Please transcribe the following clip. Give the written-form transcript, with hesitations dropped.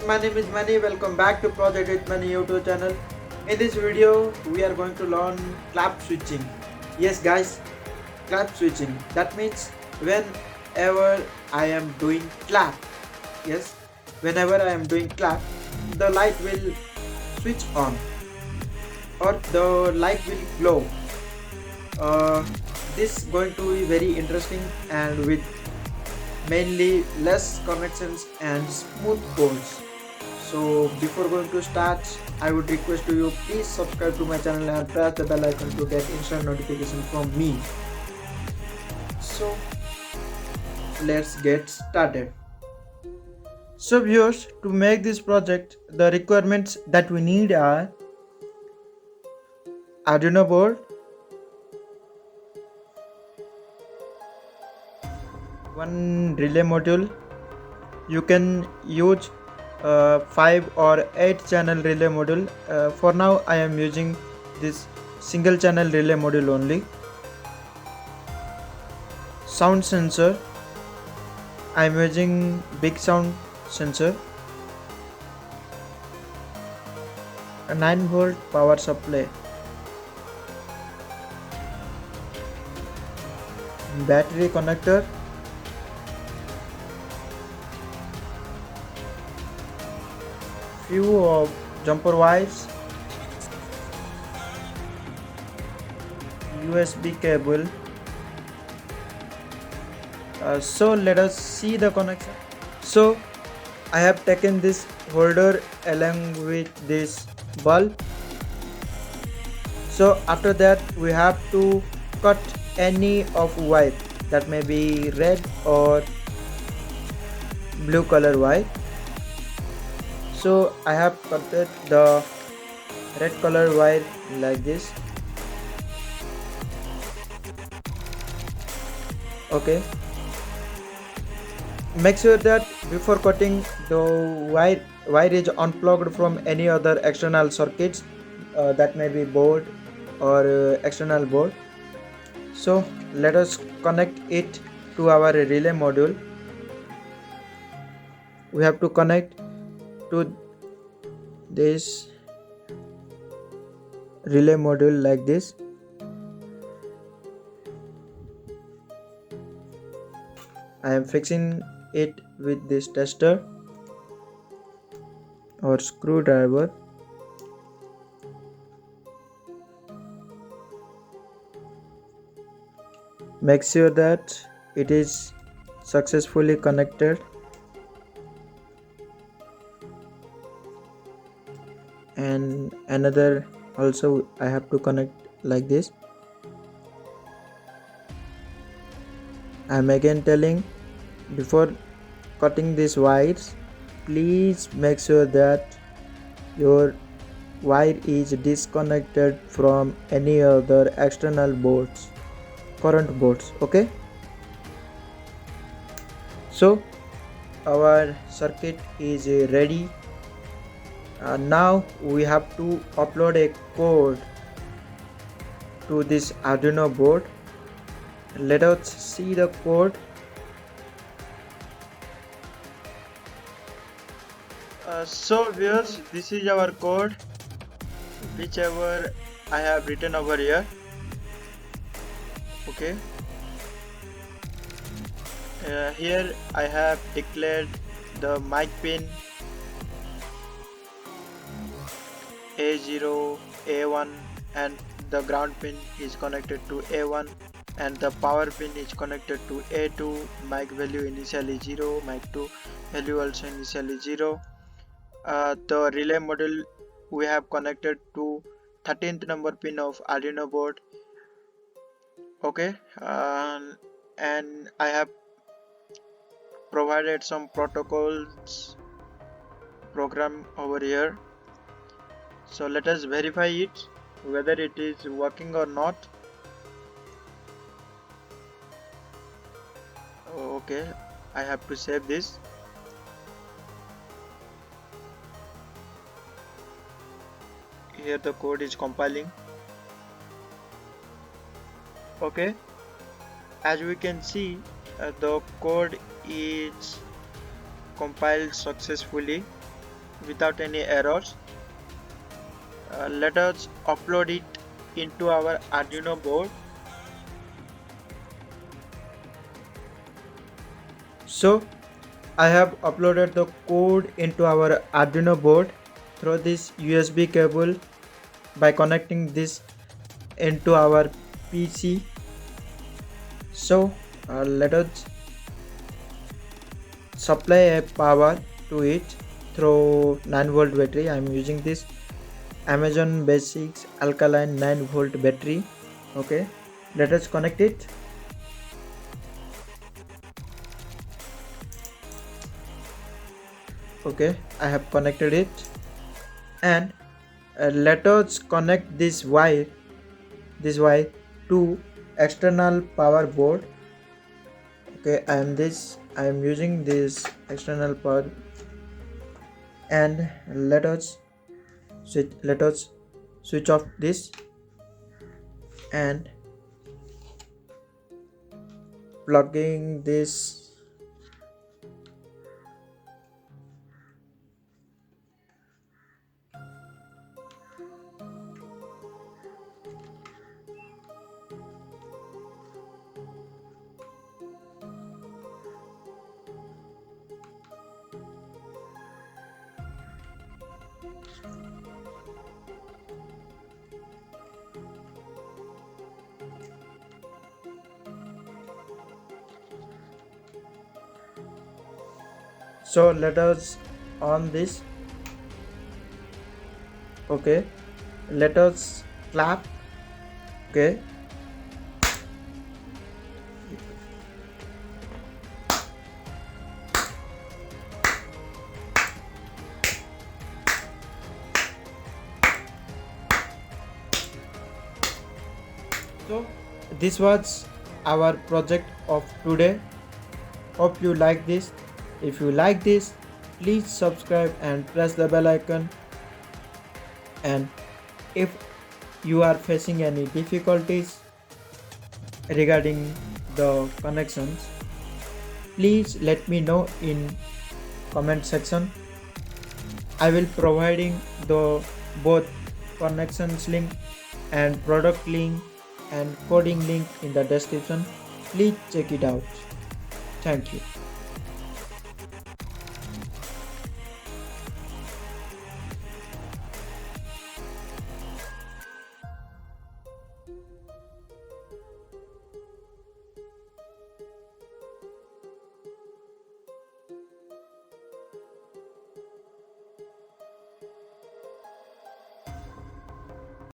my name is Mani. Welcome back to Project with Mani YouTube channel. In this video, we are going to learn clap switching. Yes, guys, clap switching. That means whenever I am doing clap, yes, whenever I am doing clap, the light will switch on or the light will glow. This is going to be very interesting and with mainly less connections and smooth codes. So before going to start, I would request to you please subscribe to my channel and press the bell icon to get instant notification from me. So let's get started. So viewers, to make this project, the requirements that we need are Arduino board, one relay module. You can use 5 or 8 channel relay module. For now I am using this single channel relay module only. Sound sensor, I am using big sound sensor. A 9-volt power supply, battery connector, few of jumper wires, USB cable. So let us see the connection. So I have taken this holder along with this bulb. So after that we have to cut any of wire, that may be red or blue color wire. So I have cutted the red color wire like this. Okay, make sure that before cutting the wire is unplugged from any other external circuits, that may be board or external board. So let us connect it to our relay module. We have to connect to this relay module like this. I am fixing it with this tester or screwdriver. Make sure that it is successfully connected, and another also I have to connect like this. I am again telling, before cutting these wires, please make sure that your wire is disconnected from any other external boards, current boards. Okay, so our circuit is ready. Now we have to upload a code to this Arduino board. Let us see the code. So viewers, this is our code, whichever I have written over here. Okay, here I have declared the mic pin A0, A1, and the ground pin is connected to A1, and the power pin is connected to A2. Mic value initially 0, mic 2 value also initially 0. The relay module we have connected to 13th number pin of Arduino board. Okay, and I have provided some protocols program over here. So let us verify it whether it is working or not. Okay, I have to save this. Here the code is compiling. Okay, as we can see, the code is compiled successfully. without any errors. Let us upload it into our Arduino board. So I have uploaded the code into our Arduino board through this USB cable by connecting this into our PC. So let us supply a power to it through 9-volt battery. I am using this Amazon Basics alkaline 9-volt battery. Okay, let us connect it. Okay, I have connected it, and let us connect this wire to external power board. Okay, I am using this external power, and let us switch off this and plugging this. So let us on this. Okay, let us clap. Okay, so this was our project of today. Hope you like this. If you like this, please subscribe and press the bell icon. And if you are facing any difficulties regarding the connections, please let me know in comment section. I will providing the both connections link and product link and coding link in the description. Please check it out. Thank you.